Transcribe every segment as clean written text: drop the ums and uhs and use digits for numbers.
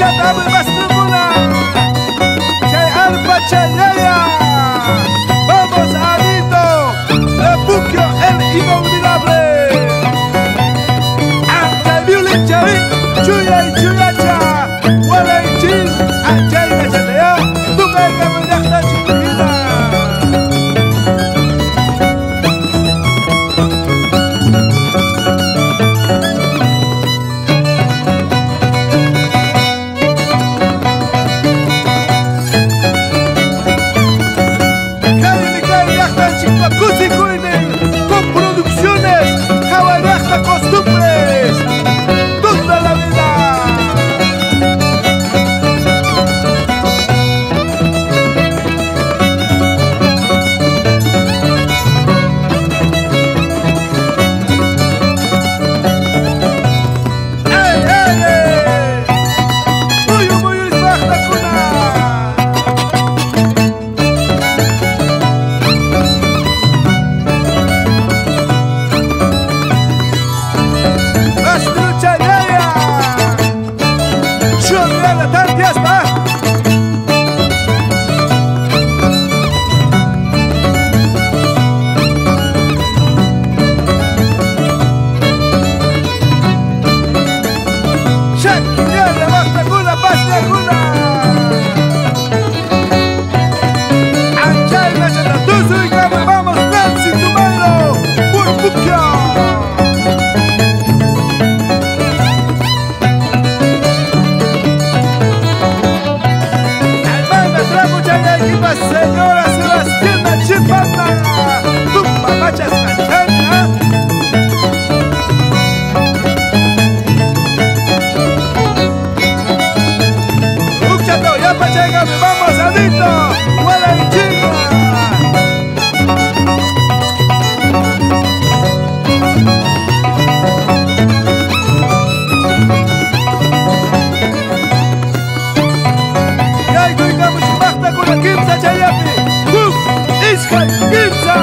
Dame más tribuna, Chay Alfa Chayaya. Vamos Alito, refugio el inolvidable. Ante Violín Chay, Chuya y Chuyacha, Huele y Chin, Achay y Chayaya, Tuca y Caminata Chiquita. Con producciones Jabalasta Costumbres, toda la vida. ¡Ey, ey, ey! Muy isbahta kuna. Vamos, Nancy Tumero, Burbuquia. Señora Sebastiana Chipata, tu papachas cachana. Uchato, ya pachega, vamos adito, huele y chinga. Kimsa Chayapi, Iskay Kimsa.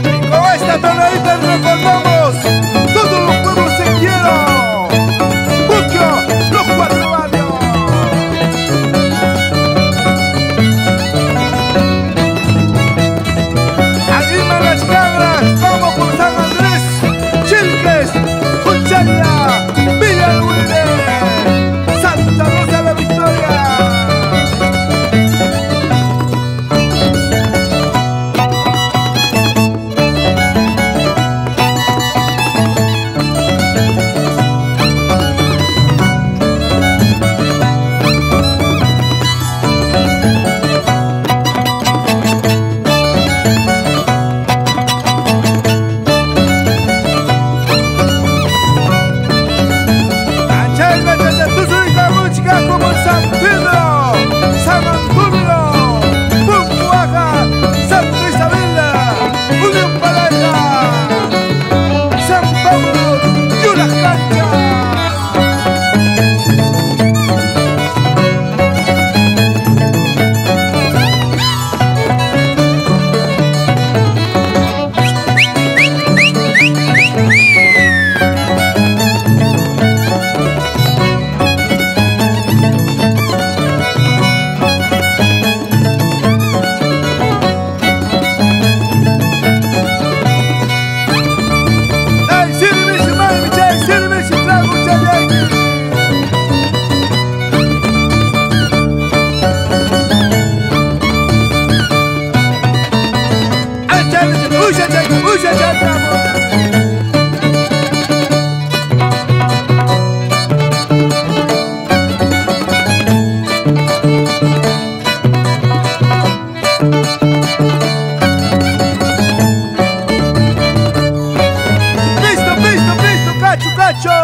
Y con esta tonadita recordamos todos los pueblos se quiero. Buquio, los cuatro barrios. Vamos por San Andrés, Chilques, Cuchalla, Villa El Huile, Santa Rosa la Victoria. Como San Pedro, San Antonio, Pumpuaga, Santa Isabela, Unión Pareja, San Pablo y una cancha. Listo, cacho, cacho.